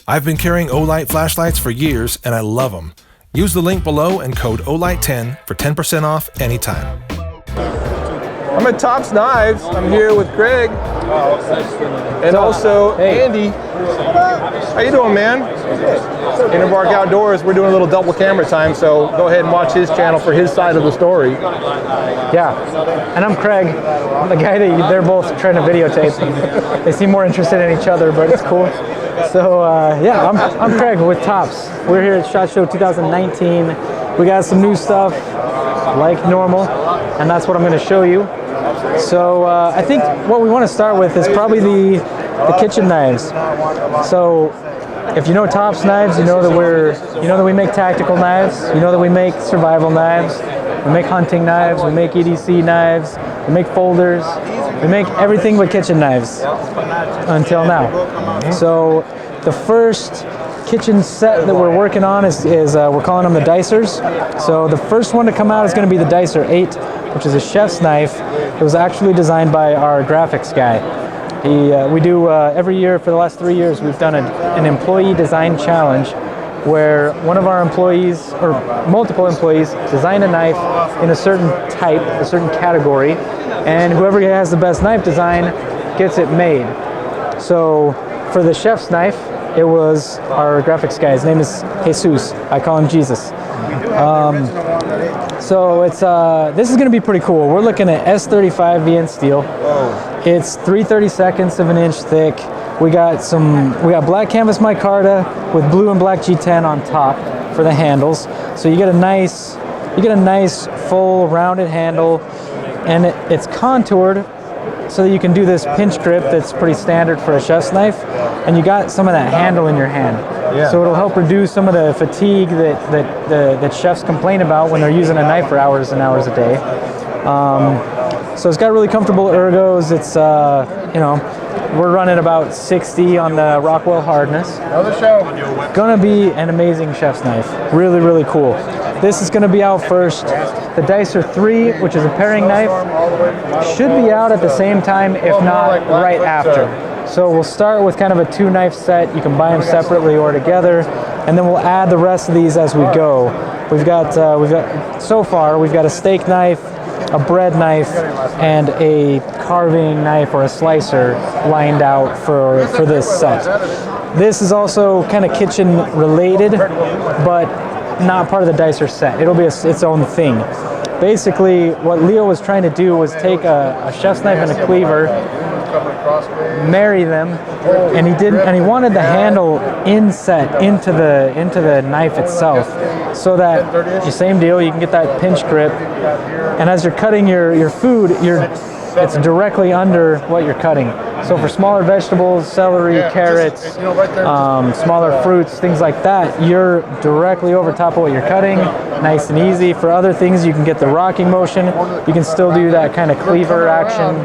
I've been carrying Olight flashlights for years and I love them. Use the link below and code OLIGHT10 for 10% off anytime. I'm at Tops Knives. I'm here with Greg and also Andy. How you doing, man? Interbark Outdoors. We're doing a little double camera time, so go ahead and watch his channel for his side of the story. Yeah, and I'm Craig. I'm the guy that they're both trying to videotape. They seem more interested in each other, but it's cool. So yeah, I'm Craig with Tops. We're here at SHOT Show 2019. We got some new stuff like normal, and that's what I'm going to show you. So I think what we want to start with is probably the kitchen knives. So if you know Tops Knives, you know that we make tactical knives. You know that we make survival knives. We make hunting knives. We make EDC knives. We make folders. We make everything but kitchen knives until now. So the first kitchen set that we're working on is we're calling them the Dicers. So the first one to come out is going to be the Dicer 8, which is a chef's knife. It was actually designed by our graphics guy. We do every year for the last 3 years, we've done an employee design challenge where one of our employees, or multiple employees, design a knife in a certain type, a certain category, and whoever has the best knife design gets it made. So for the chef's knife, it was our graphics guy. His name is Jesus. I call him Jesus. So it's this is going to be pretty cool. We're looking at S35 VN steel. It's 3/32 of an inch thick. We got black canvas micarta with blue and black G10 on top for the handles. So you get a nice full rounded handle, and it's contoured so that you can do this pinch grip that's pretty standard for a chef's knife, and you got some of that handle in your hand. Yeah. So it'll help reduce some of the fatigue that chefs complain about when they're using a knife for hours and hours a day. So it's got really comfortable ergos. It's we're running about 60 on the Rockwell hardness. Another show. Gonna be an amazing chef's knife. Really, really cool. This is gonna be out first. The Dicer 3, which is a paring knife, should be out at the same time, if not right after. So we'll start with kind of a 2-knife set. You can buy them separately or together, and then we'll add the rest of these as we go. We've got so far we've got a steak knife, a bread knife, and a carving knife or a slicer lined out for this set. This is also kind of kitchen related, but not part of the Dicer set. It'll be its own thing. Basically, what Leo was trying to do was take a chef's knife and a cleaver, marry them, and he wanted the handle inset into the knife itself, so that the same deal, you can get that pinch grip, and as you're cutting your food, it's directly under what you're cutting. So for smaller vegetables, celery, carrots, smaller fruits, things like that, you're directly over top of what you're cutting, nice and easy. For other things, you can get the rocking motion. You can still do that kind of cleaver action.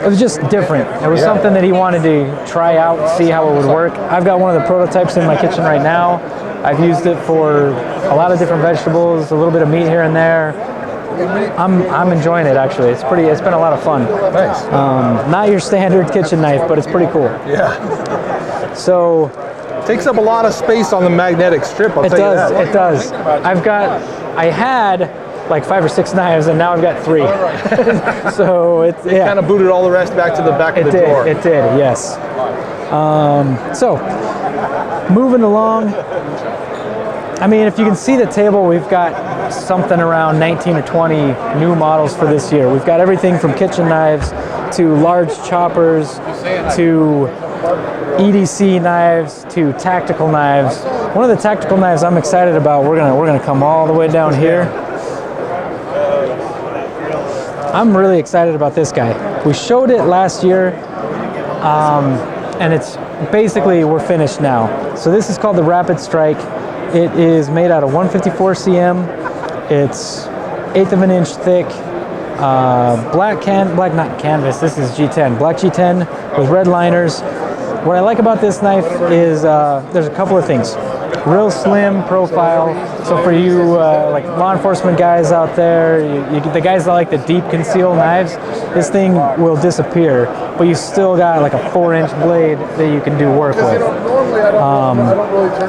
It was just different. It was something that he wanted to try out, see how it would work. I've got one of the prototypes in my kitchen right now. I've used it for a lot of different vegetables, a little bit of meat here and there. I'm enjoying it, actually. It's been a lot of fun. Nice. Not your standard kitchen knife, but it's pretty cool. Yeah. So Takes up a lot of space on the magnetic strip, I'll tell you that. It does. I had like 5 or 6 knives, and now I've got 3. So it kind of booted all the rest back to the back of the drawer. It did, yes. So moving along, I mean, if you can see the table, we've got something around 19 or 20 new models for this year. We've got everything from kitchen knives to large choppers to EDC knives to tactical knives. One of the tactical knives I'm excited about, we're gonna come all the way down here. I'm really excited about this guy. We showed it last year, and it's basically, we're finished now. So this is called the Rapid Strike. It is made out of 154 cm. It's 1/8 of an inch thick. Black canvas. This is G10. Black G10 with red liners. What I like about this knife is there's a couple of things. real slim profile. So for you like law enforcement guys out there, the guys that like the deep conceal knives, this thing will disappear, but you still got like a 4-inch blade that you can do work with.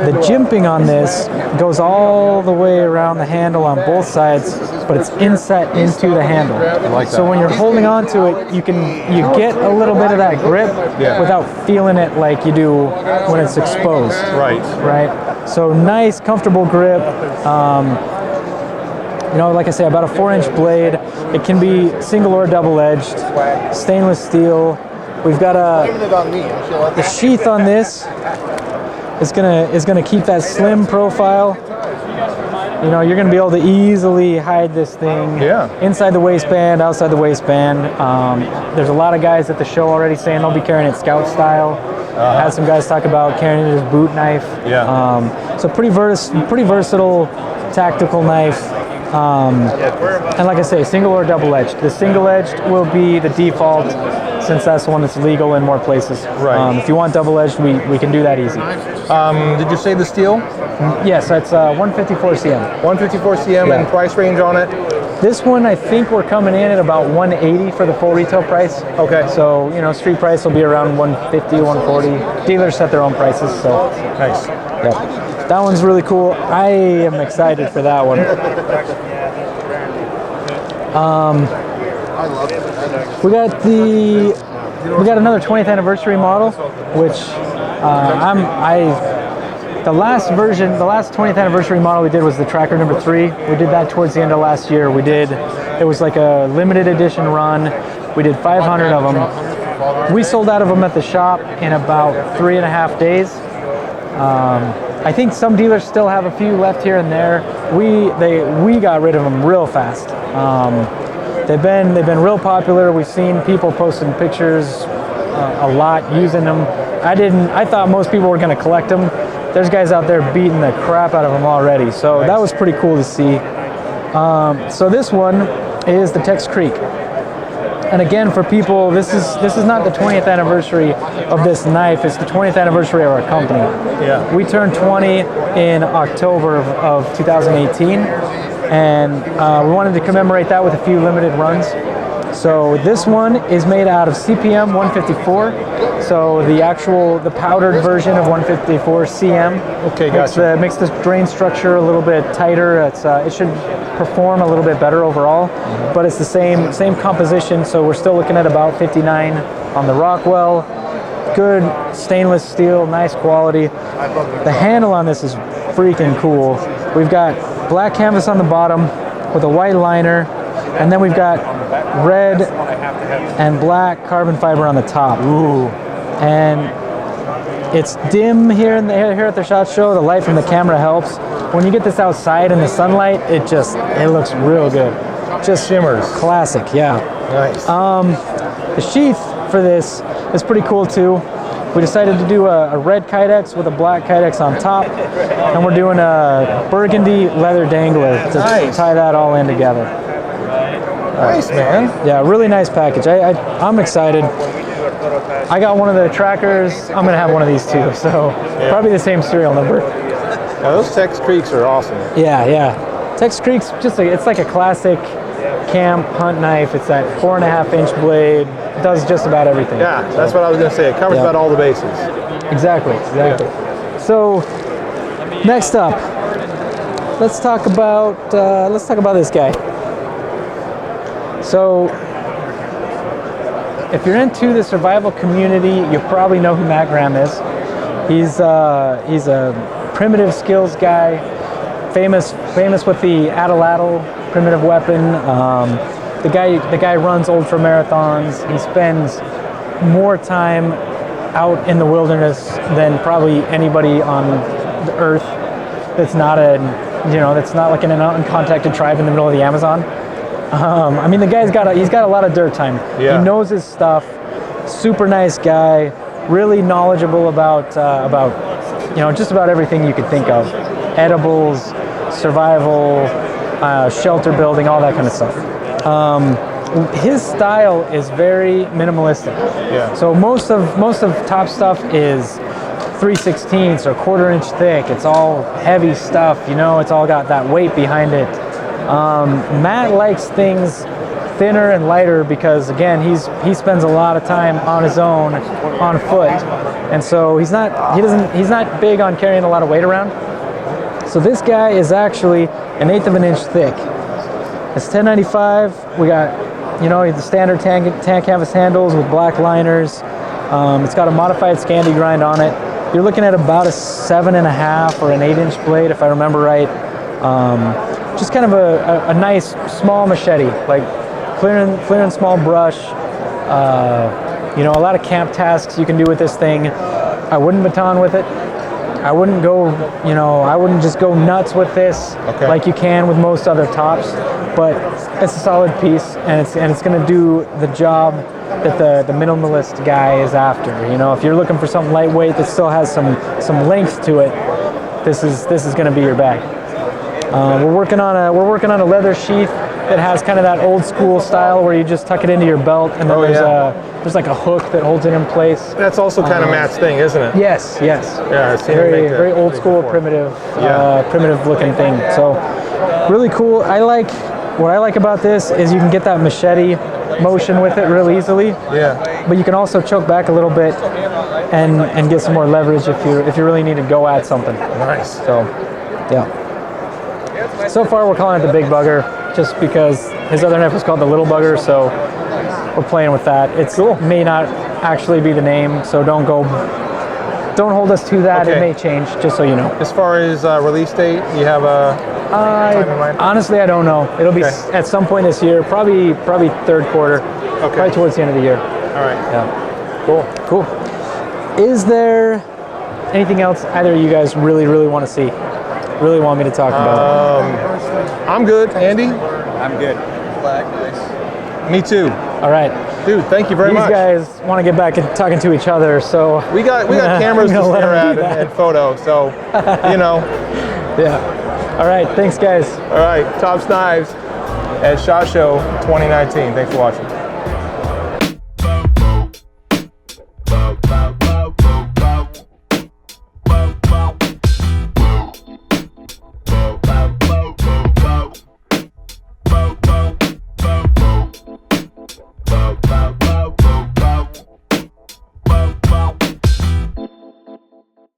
The jimping on this goes all the way around the handle on both sides, but it's inset into the handle. So when you're holding on to it, you get a little bit of that grip without feeling it like you do when it's exposed. Right. So nice, comfortable grip. You know, like I say, about a 4-inch blade. It can be single or double-edged, stainless steel. We've got the sheath on this is gonna keep that slim profile. You know, you're gonna be able to easily hide this thing inside the waistband, outside the waistband. There's a lot of guys at the show already saying they'll be carrying it scout style. Had some guys talk about carrying it as boot knife. So pretty versatile tactical knife. And like I say, single or double-edged. The single-edged will be the default, since that's the one that's legal in more places. If you want double-edged, we can do that easy. Did you say the steel? Yes, it's 154 cm. 154 cm and price range on it? This one, I think we're coming in at about 180 for the full retail price. Okay. So, you know, street price will be around 150, 140. Dealers set their own prices, so. Nice. Yeah. That one's really cool. I am excited for that one. We got another 20th anniversary model, which the last 20th anniversary model we did was the Tracker number 3. We did that towards the end of last year. It was like a limited edition run. We did 500 of them. We sold out of them at the shop in about 3.5 days. I think some dealers still have a few left here and there. We got rid of them real fast. They've been real popular. We've seen people posting pictures a lot using them. I thought most people were going to collect them. There's guys out there beating the crap out of them already. So that was pretty cool to see. So this one is the Tex Creek. And again, for people, this is not the 20th anniversary of this knife. It's the 20th anniversary of our company. We turned 20 in October of 2018, and we wanted to commemorate that with a few limited runs. So this one is made out of CPM 154. So the powdered version of 154 CM. Okay, gotcha. Makes the drain structure a little bit tighter. It should perform a little bit better overall, but it's the same composition. So we're still looking at about 59 on the Rockwell. Good stainless steel, nice quality. The handle on this is freaking cool. We've got black canvas on the bottom with a white liner, and then we've got red and black carbon fiber on the top. Ooh. And it's dim here at the SHOT Show. The light from the camera helps. When you get this outside in the sunlight, it looks real good. Just shimmers. Classic, yeah. Nice. The sheath for this is pretty cool too. We decided to do a red Kydex with a black Kydex on top, and we're doing a burgundy leather dangler to tie that all in together. Nice, man. Yeah, really nice package. I'm excited. I got one of the Trackers. I'm gonna have one of these too, so probably the same serial number. Now, those Tex Creeks are awesome. Yeah. Tex Creek's it's like a classic camp hunt knife. It's that 4.5-inch blade. It does just about everything. Yeah, that's what I was gonna say. It covers about all the bases. Exactly. So next up, let's talk about this guy. So if you're into the survival community, you probably know who Matt Graham is. He's a primitive skills guy, famous with the Atlatl primitive weapon. The guy runs ultra marathons. He spends more time out in the wilderness than probably anybody on the earth that's not like in an uncontacted tribe in the middle of the Amazon. I mean, the guy's got a lot of dirt time. Yeah. He knows his stuff. Super nice guy. Really knowledgeable about just about everything you could think of. Edibles, survival, shelter building, all that kind of stuff. His style is very minimalistic. Yeah. So most of Top stuff is 3/16 or 1/4 inch thick. It's all heavy stuff, you know, it's all got that weight behind it. Matt likes things thinner and lighter because, again, he spends a lot of time on his own, on foot, and so he's not big on carrying a lot of weight around. So this guy is actually 1/8 of an inch thick. It's 1095. We got, you know, the standard tan canvas handles with black liners. It's got a modified Scandi grind on it. You're looking at about a 7.5 or an 8-inch blade, if I remember right. Just kind of a nice small machete, like clearing small brush. You know, a lot of camp tasks you can do with this thing. I wouldn't baton with it. I wouldn't go, you know, I wouldn't just go nuts with this like you can with most other tops. But it's a solid piece, and it's going to do the job that the minimalist guy is after. You know, if you're looking for something lightweight that still has some length to it, this is going to be your bag. We're working on a leather sheath that has kind of that old school style where you just tuck it into your belt, and then there's like a hook that holds it in place. That's also kind of Matt's thing, isn't it? Yes. Yeah, it's very old school, primitive looking thing. So really cool. What I like about this is you can get that machete motion with it real easily. Yeah. But you can also choke back a little bit and get some more leverage if you really need to go at something. Nice. So, yeah. So far we're calling it the big bugger just because his other knife was called the little bugger, so we're playing with that. It may not actually be the name, so don't hold us to that. It may change, just so you know. As far as release date, you have a time in mind? Honestly, I don't know. It'll be at some point this year, probably third quarter, probably towards the end of the year. All right. Yeah. Cool. Is there anything else either of you guys really want to see? Really want me to talk about? I'm good. Andy? I'm good. Black, nice. Me too. All right. Dude, thank you very much. These guys want to get back and talking to each other, so We got cameras to stare at and photo, so, you know. Yeah. All right. Thanks, guys. All right. Tops Knives at SHOT Show 2019. Thanks for watching.